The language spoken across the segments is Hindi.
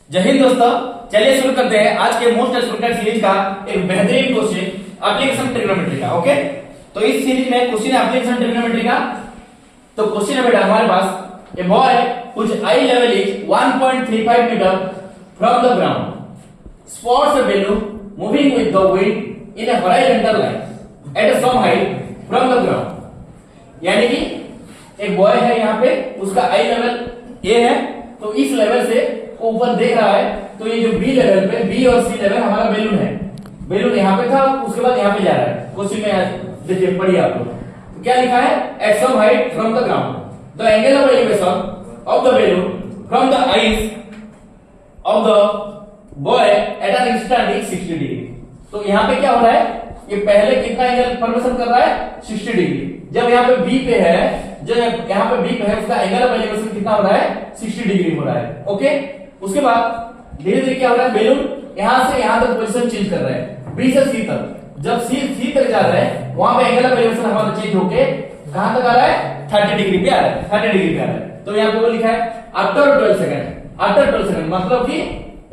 जय हिंद दोस्तों, चलिए शुरू करते हैं आज के मोस्ट एक्सपेक्टेड सीरीज का एक बेहतरीन क्वेश्चन एप्लीकेशन ट्रिग्नोमेट्री का। ओके, तो इस सीरीज में क्वेश्चन है एप्लीकेशन ट्रिग्नोमेट्री का। तो क्वेश्चन है बेटा हमारे पास, a boy whose eye level is 1.35 meter from the ground spots a balloon moving with the wind in a horizontal line at some height from the ground। यानी कि एक बॉय है यहाँ पे, उसका आई लेवल ए है, तो इस लेवल से ऊपर देख रहा है, तो ये जो बी लेवल पे, बी और सी लेवल हमारा बैलून है, बैलून यहाँ पे था, उसके बाद यहाँ पे जा रहा है। क्वेश्चन में देखिए, पढ़िए आप लोग, तो क्या लिखा है, at some height from the ground the angle of elevation of the balloon from the eyes of the boy at an instant is 60 degree. तो यहाँ पे क्या हो रहा है, ये पहले कितना एंगल फॉर्मेशन कर रहा है, 60 डिग्री। जब यहाँ पे बी पे है, जो यहाँ पे बी पे है, उसका एंगल ऑफ एलिवेशन कितना हो रहा है, 60 डिग्री हो रहा है। ओके, उसके बाद धीरे धीरे क्या हो रहा है, बैलून यहां से यहां तक पोजीशन चेंज कर रहा है, बी से सी तक। जब सी तक जा रहा है, वहां पे एंगल ऑफ एलिवेशन हमारा चेंज होके कहां तक आ रहा है, 30 डिग्री पे आ रहा है, 30 डिग्री पे आ रहा है। तो यहाँ पे वो लिखा है आफ्टर 12 सेकंड, आफ्टर 12 सेकंड मतलब कि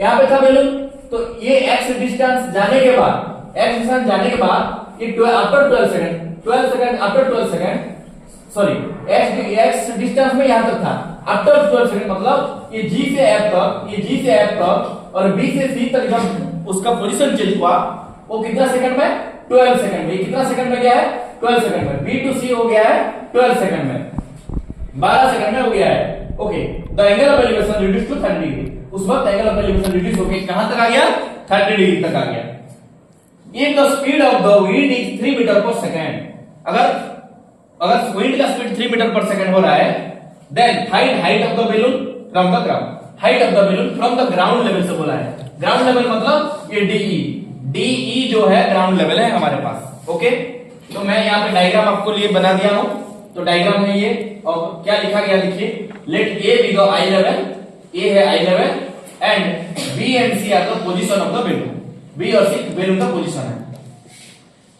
यहाँ पे था बैलून, तो ये एक्स डिस्टेंस जाने के बाद, एक्स डिस्टेंस जाने के बाद ये after 12 second, 12 second after 12 second, sorry x distance में यहां तक था, आफ्टर 12 सेकंड मतलब ये जी से एफ तक, ये जी से एफ तक और बी से सी तक जब उसका पोजीशन चेंज हुआ, वो कितना सेकंड में, 12 सेकंड में। कितना सेकंड में गया है, 12 सेकंड में। बी टू सी हो गया है 12 सेकंड में, 12 सेकंड में हो गया है। Okay, the angle of elevation reduce to 30 degree. उस वक्त एंगल ऑफ एलिवेशन रिड्यूस होकर कहां तक आ गया, 30 डिग्री तक आ गया। If the speed of the wind is 3 metre per second, अगर विंड का स्पीड 3 मीटर पर सेकंड हो रहा है, then find height of the balloon from the ground. Height of the balloon from the ground level से बोला है। ग्राउंड लेवल मतलब ये डीई जो है ग्राउंड लेवल है हमारे पास। ओके, तो मैं यहाँ पे डायग्राम आपको लिए बना दिया हूं। तो डायग्राम में ये और क्या लिखा गया, देखिए, let A B the eye level, A है eye level, and B and C are the position of the balloon. B और सी बैलून का पोजीशन है,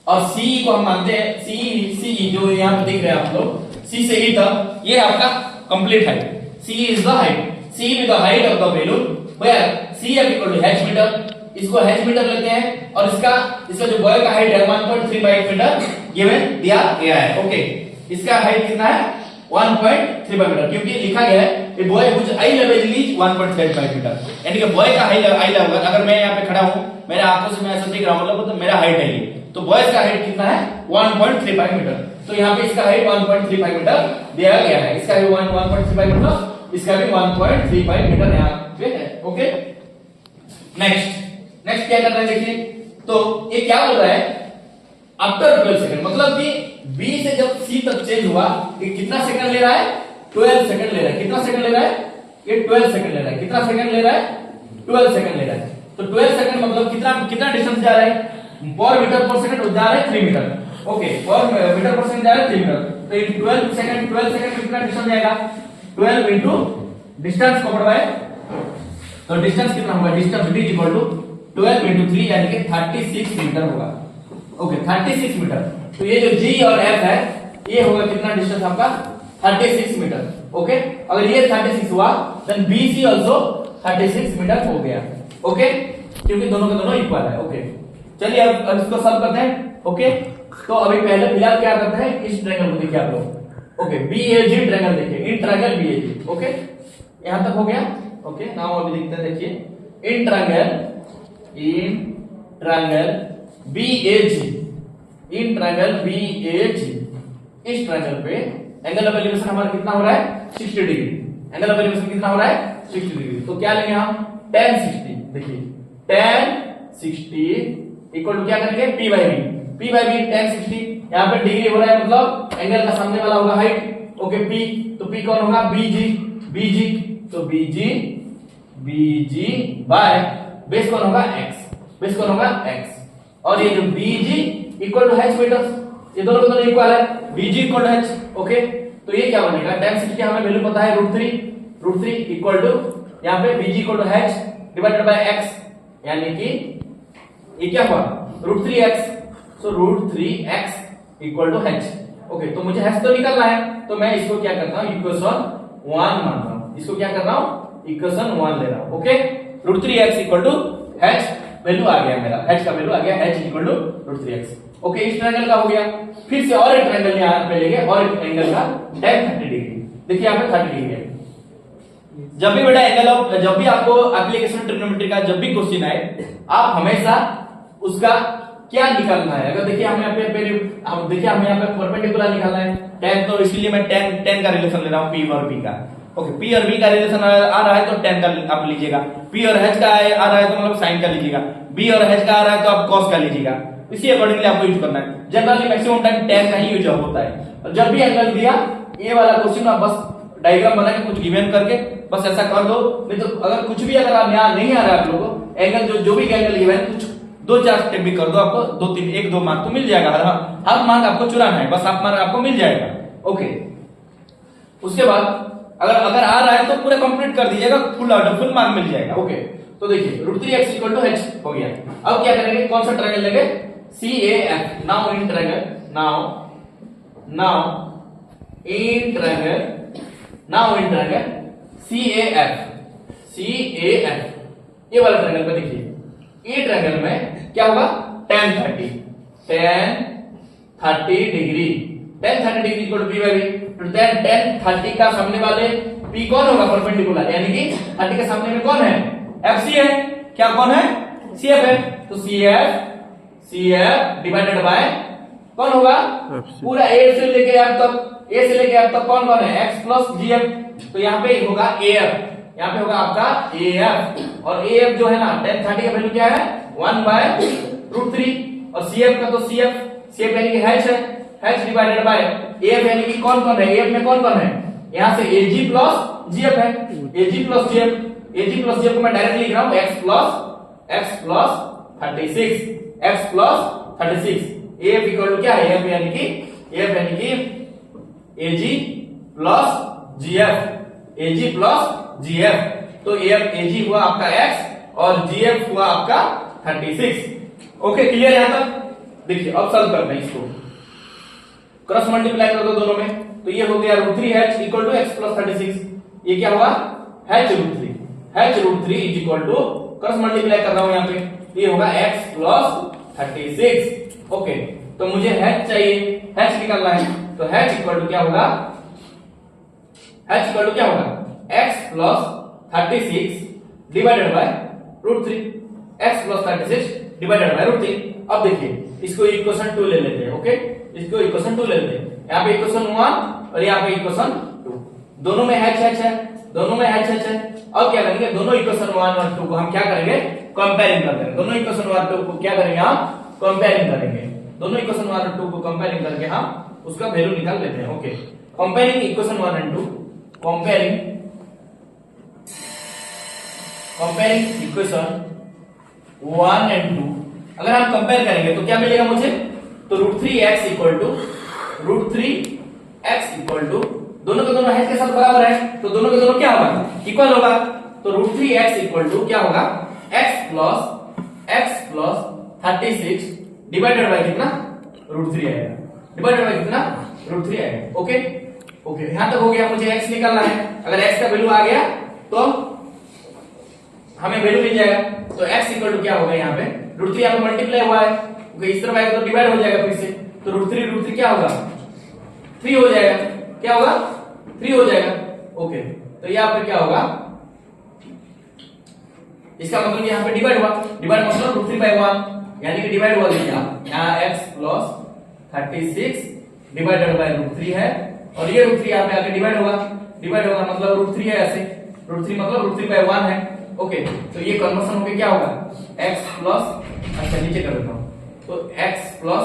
और सी को हम मानते हैं, सी जो यहाँ पे दिख रहे हैं आप लोग, सी से ई तक ये आपका complete height. C is the height, C with the height of the balloon where C is equal to h metre. इसको h मीटर लेते हैं, और इसका जो बॉय का हाइट है 1.35 मीटर गिवन दिया गया है। ओके, इसका हाइट कितना है, 1.35 मीटर, क्योंकि लिखा गया है a boy whose eye level is 1.35 metre, यानी कि बॉय का आई लेवल, अगर मैं यहाँ पे खड़ा हूँ, मेरे आंखों से मैं ऐसा दिख रहा हूं, मतलब तो मेरा हाइट है ये, तो बॉयज का हाइट कितना है, 1.35 मीटर। तो यहाँ पे इसका हाइट 1.35 मीटर दिया गया है। इसका हाइट 1.35 मीटर, इसका भी 1.35 मीटर यहाँ पे है। ओके, नेक्स्ट क्या कर रहा है, देखिए, तो ये क्या बोल रहा है, आफ्टर 12 सेकंड मतलब कि बी से जब सी तक चेंज हुआ, ये कितना सेकंड ले रहा है, 12 सेकंड ले रहा है। कितना सेकंड ले रहा है, ये 12 सेकंड ले रहा है। कितना सेकंड ले रहा है, 12 सेकंड ले रहा है। तो 12 सेकंड मतलब कितना डिस्टेंस जा रहा है, पर मीटर पर सेकंड जा रहा है 3 मीटर। ओके, पर मीटर पर सेकंड जा रहा है 3 मीटर, तो ये 12 सेकंड कितना डिस्टेंस जाएगा, 12 इनटू डिस्टेंस को बढ़ाए, तो डिस्टेंस कितना होगा, distance d equal to 12 into 3 यानी कि 36 मीटर होगा। Okay, 36 metre. तो ये जो g और f है, ये होगा कितना डिस्टेंस आपका, 36 मीटर। ओके, अगर ये 36 हुआ, देन BC आल्सो 36 मीटर हो गया। ओके, क्योंकि दोनों के दोनों इक्वल है। ओके, चलिए अब इसको सॉल्व करते हैं। ओके, तो अभी पहले फिलहाल क्या करते हैं, इस ट्रायंगल को देखिए आप लोग। ओके, BAG ट्रायंगल देखिए, इन ट्रायंगल BAG। ओके, यहां तक हो गया। ओके, नाउ अभी देखते हैं, देखिए, in triangle BAG, in triangle BAG, इस ट्रायंगल पे एंगल ऑफ एलिवेशन हमारा कितना हो रहा है, 60 डिग्री। एंगल ऑफ एलिवेशन कितना हो रहा है, 60 डिग्री। तो क्या लेंगे हम, tan 60। देखिए, tan 60 इक्वल टू क्या करेंगे, P बाई बी tan 60। यहाँ पे डिग्री हो रहा है, मतलब एंगल का सामने वाला होगा हाइट। ओके, P, तो P कौन होगा, BG, तो BG बाय बेस कौन होगा, x, और ये जो BG equal to h metre, ये दोनों के दोनों इक्वल है, BG equal to h। Okay, तो ये क्या बनेगा, tan 60 की हमें वैल्यू पता है √3 इक्वल टू यहाँ पे BG equal to h divided by x, यानी कि ये क्या हुआ, √3x, so √3x equal to h। Okay, तो मुझे h तो निकालना है, तो मैं इसको क्या करता हूँ, इक्वेशन 1 मान रहा हूँ, इसको क्या कर रहा हूँ, इक्वेशन 1 ले रहा हूँ। Okay, √3x equal to h value आ गया मेरा, h का वैल्यू आ गया, h equal to √3x। Okay, इस ट्रायंगल का हो गया। फिर से और एक ट्रायंगल यहां पे लेंगे और एक एंगल का tan 30 डिग्री। देखिए यहां पे 30 डिग्री है। जब भी बेटा एंगल ऑफ, जब भी आपको एप्लीकेशन ट्रिग्नोमेट्री का जब भी क्वेश्चन आए, आप हमेशा उसका क्या निकालना है। अगर देखिए हमें देखिए हमें यहाँ पे परपेंडिकुलर निकालना है tan, तो इसलिए मैं tan का रिलेशन ले रहा हूँ p और b का। ओके, p और b का रिलेशन आ रहा है तो tan का आप लीजिएगा, p और h का आ रहा है तो मतलब sin का लीजिएगा, b और h का आ रहा है तो आप cos का लीजिएगा। इसी अकॉर्डिंगली आपको यूज करना है। जनरली मैक्सिमम टाइम tan का ही यूज होता है। और जब भी एंगल दिया, ये वाला क्वेश्चन आप बस डायग्राम बना के कुछ गिवन करके बस ऐसा कर दो। नहीं तो अगर कुछ भी अगर आप यहाँ नहीं आ रहा है आप लोगों को एंगल, जो भी एंगल गिवन, कुछ 2-4 स्टेप भी कर दो, आपको 2-3 1-2 मार्क तो मिल जाएगा। हर मार्क आपको चुराना है, बस आप मार्क आपको मिल जाएगा। ओके, उसके बाद अगर आ रहा है तो पूरा कंप्लीट कर दीजिएगा, फुल मार्क मिल जाएगा। ओके, तो देखिए √3x इक्वल टू h हो गया। अब क्या करेंगे, कौन सा ट्रायंगल लेंगे, CAF। Now in triangle, now in triangle CAF, ये वाला ट्रायंगल पे देखिए, ये ट्रायंगल में क्या होगा, tan 30 degree, tan 30 degree equal to p by v। तो tan 30 का सामने वाले p कौन होगा, परपेंडिकुलर, यानी कि 30 के सामने में कौन है, FC है। क्या कौन है, CF है। तो CF डिवाइडेड बाय कौन होगा, पूरा a से लेके f तक कौन है, x प्लस gf। तो यहाँ पे होगा AF, यहाँ पे होगा आपका AF, और AF जो है ना tan 30 का वैल्यू क्या है, 1/√3, और CF का तो CF यानी कि h है, h डिवाइडेड बाय AF यानी कि कौन है, AF में कौन है, यहाँ से AG प्लस GF है, AG प्लस GF को मैं डायरेक्ट लिख रहा हूँ x plus 36। AF equal to क्या है, AF यानी कि AG प्लस GF। तो AG हुआ आपका x और GF हुआ आपका 36। ओके, क्लियर यहां तक। देखिए अब सॉल्व करते हैं इसको, क्रॉस मल्टीप्लाई कर दो दोनों में, तो ये हो गया √3h equal to x plus 36। ये क्या हुआ, h√3 is equal to, cross multiply कर रहा हूं यहाँ पे, ये होगा x प्लस 36। ओके, तो मुझे h चाहिए, h निकालना है। तो h इक्वल टू क्या होगा, x plus 36 divided by √3, x plus 36 divided by √3। अब देखिए इसको इक्वेशन 2 ले लेते हैं। ओके, इसको इक्वेशन 2 ले लेते हैं। यहाँ पे इक्वेशन 1 और यहाँ पे इक्वेशन 2, दोनों में h है। अब क्या करेंगे, दोनों इक्वेशन 1 और 2 को हम क्या करेंगे, कंपेयरिंग कर देंगे। दोनों इक्वेशन 1 और 2 को क्या करेंगे, हम कंपेयरिंग करेंगे। दोनों इक्वेशन 1 और 2 को कंपेयरिंग करके हम उसका वैल्यू निकाल लेते हैं। Okay, comparing equation 1 and 2, comparing equation 1 and 2 अगर हम कंपेयर करेंगे तो क्या मिलेगा मुझे, तो √3x इक्वल टू दोनों के दोनों h के साथ बराबर है, तो दोनों के दोनों क्या होगा, इक्वल होगा। तो √3x इक्वल टू क्या होगा, x प्लस 36 डिवाइडेड बाय कितना, √3 आएगा, डिवाइडेड बाय कितना, √3 आएगा। ओके, यहां तक हो गया। मुझे x निकालना है, अगर x का वैल्यू आ गया तो हमें वैल्यू मिल जाएगा। तो x इक्वल टू क्या होगा, यहाँ पे √3 यहाँ पे मल्टीप्लाई हुआ है, इस तरफ आएगा तो डिवाइड हो जाएगा फिर से, तो √3 क्या होगा, 3 हो जाएगा। क्या होगा, 3 हो जाएगा। ओके, तो यहाँ पे क्या होगा, इसका मतलब यहाँ पे डिवाइड हुआ, डिवाइड मतलब √3/1 यानी कि डिवाइड हुआ। यहाँ x प्लस 36 डिवाइडेड बाय √3 है, और ये √3 यहाँ पे आके डिवाइड होगा मतलब √3 है, ऐसे √3 मतलब √3/1 है। ओके, तो ये कन्वर्शन होके क्या होगा, x प्लस, अच्छा नीचे कर देता हूं, तो x plus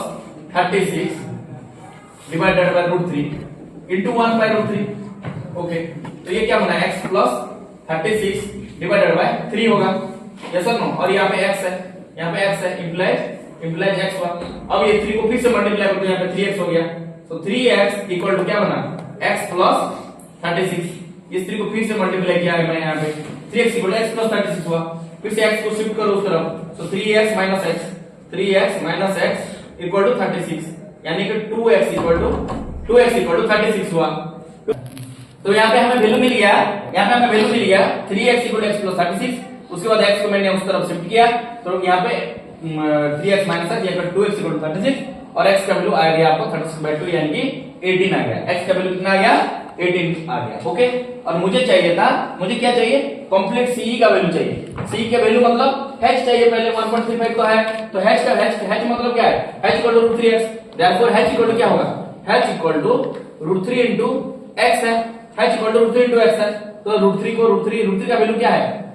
36 divided by √3 into 1/√3। Okay, तो ये क्या बना, x प्लस 36 डिवाइडेड बाय 3 होगा, यस और नो। और यहाँ पे x है, इंप्लाइज x हुआ। अब ये 3 को फिर से मल्टीप्लाई करते हैं, यहाँ पे 3x हो गया, तो 3x इक्वल टू क्या बना, x प्लस 36। इस 3 को फिर से मल्टीप्लाई किया है मैं यहाँ पे, 3x equal to x plus 36 हुआ। फिर से x को शिफ्ट करो उस तरफ, तो 3x minus x equal to 36, यानी कि 2x इक्वल टू 36 हुआ। तो यहाँ पे हमें वैल्यू मिल गया, 3x equal to x plus 36 उसके बाद x को मैंने उस तरफ शिफ्ट किया तो यहाँ पे 3x माइनस x या 2x इक्वल टू 36 और x का वैल्यू आ गया आपको 36/2 यानी कि 18 आ गया। x का वैल्यू कितना आ गया 18 आ गया। ओके, और मुझे चाहिए था, मुझे क्या चाहिए, कंप्लीट CE का वैल्यू चाहिए। CE का वैल्यू मतलब h चाहिए, पहले 1.35 तो है, तो h का h मतलब क्या है, h equal to √3x, therefore h equal to क्या होगा, h equal to √3 into x है, h equal to √3 into x है, तो √3 को √3 का वैल्यू क्या है,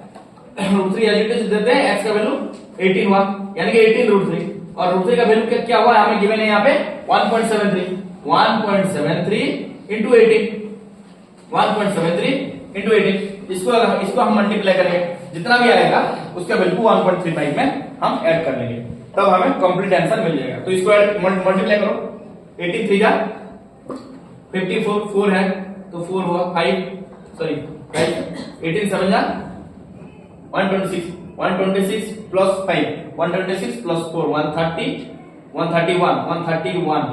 √3 एज इट इज देते हैं, x का वैल्यू 18 हुआ, यानी कि 18 √3, और √3 का वैल्यू क्या हुआ, हमें गिवन है यहाँ पे 1.73 इनटू 18, 1.73 इनटू 18, इसको हम मल्टीप्लाई करेंगे, जितना भी आएगा उसका वैल्यू 1.35 में हम ऐड कर लेंगे, तब हमें कंप्लीट आंसर मिल जाएगा। तो इसको मल्टीप्लाई करो, 18 3 जा 54, 4 है तो 4 हुआ 5, सॉरी 18 7 जा 126 प्लस 5, 126 प्लस 4 131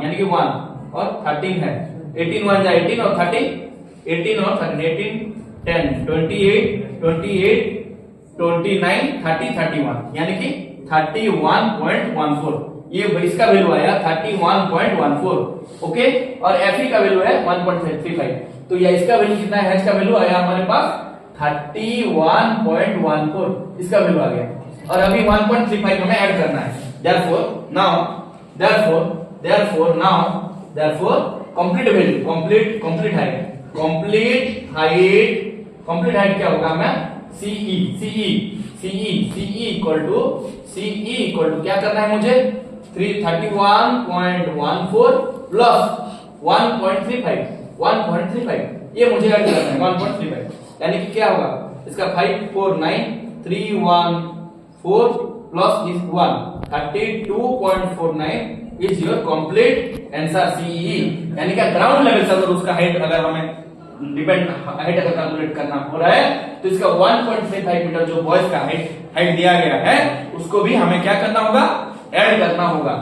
यानी कि 1 और 13 है, 18 1 जा 18 और 30, 18 और 18 10 28 29 30 31 यानी कि 31.14, ये इसका वैल्यू आया 31.14। ओके, और FE का वैल्यू है 1.35, तो ये इसका वैल्यू कितना है, h का वैल्यू आया हमारे पास 31.14, इसका वैल्यू आ गया, और अभी 1.35 हमें ऐड करना है। therefore now complete value, complete height क्या होगा, मैं CE इक्वल टू क्या करना है मुझे, 31.14 प्लस 1.35 ये मुझे ऐड करना है 1.35, यानी कि क्या होगा, इसका 549,314 plus this 1 32.49 is your complete answer CE, यानी कि ग्राउंड लेवल से अगर उसका हाइट अगर हमें डिपेंड हाइट अगर कैलकुलेट करना हो रहा है तो इसका 1.35 मीटर जो बॉयज का हाइट दिया गया है उसको भी हमें क्या करना होगा, ऐड करना होगा।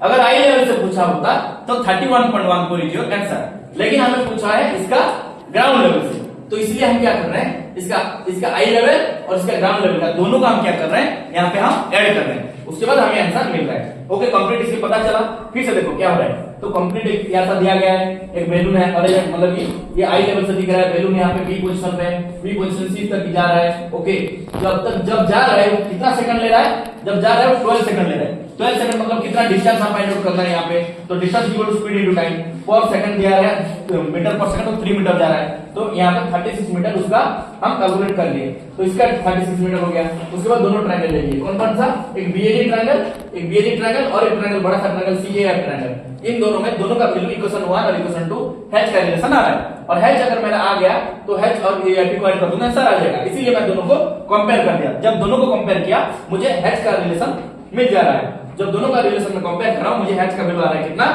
अगर आई लेवल से पूछा होता तो 31.14 इज योर आंसर, लेकिन हमें पूछा है इसका ग्राउंड लेवल से, तो इसलिए हम क्या कर रहे हैं, इसका आई लेवल और इसका ग्राउंड लेवल का दोनों का हम क्या कर रहे हैं, यहाँ पे हम ऐड कर रहे हैं, उसके बाद हमें आंसर मिल रहा है। ओके, कंप्लीट इससे पता चला, फिर से देखो क्या हो रहा है, तो कंप्लीट एक ऐसा दिया गया है, एक बैलून है, और मतलब ये आई लेवल से दिख रहा है, बैलून यहाँ पे बी पोजीशन पे, बी पोजीशन सी तक जा रहा है। ओके, जब जा रहा है वो कितना सेकंड ले रहा है, जब जा रहा है वो 12 सेकंड ले रहा है, 12 सेकंड मतलब कितना डिस्टेंस हम फाइंड आउट करना है यहाँ पे, तो distance equal to speed into time, per second दिया है मीटर पर सेकंड, तो 3 मीटर जा रहा है, तो यहाँ पे 36 मीटर उसका हम कैलकुलेट कर लिए, तो इसका 36 मीटर हो गया। उसके बाद दोनों ट्रायंगल ले लिए, कौन सा, एक BAD ट्रायंगल और एक ट्रायंगल बड़ा सा ट्रायंगल CAF ट्रायंगल, इन दोनों में दोनों का वैल्यू इक्वेशन 1 और इक्वेशन 2 h का रिलेशन आ रहा है, और h अगर मेरा आ गया तो h और AF को ऐड कर दूंगा, आंसर आ जाएगा, इसीलिए मैं दोनों को कंपेयर कर दिया। जब दोनों को कंपेयर किया मुझे h का रिलेशन मिल जा रहा है, जब दोनों का रिलेशन में कंपेयर कर रहा हूं मुझे h का वैल्यू आ रहा है कितना,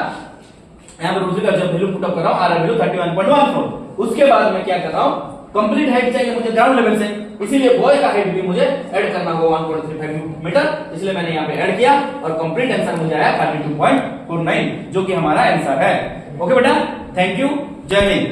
यहां पर √3 का जब वैल्यू पुट अप कर रहा हूं आ रहा है वैल्यू 31.14। उसके बाद मैं क्या कर रहा हूं, कंप्लीट हाइट चाहिए मुझे ग्राउंड लेवल से, इसीलिए बॉय का हाइट भी मुझे ऐड करना होगा 1.35 मीटर, इसलिए मैंने यहाँ पे ऐड किया और कंप्लीट आंसर मुझे आया 32.49 जो कि हमारा आंसर है। ओके बेटा, थैंक यू, जय हिंद।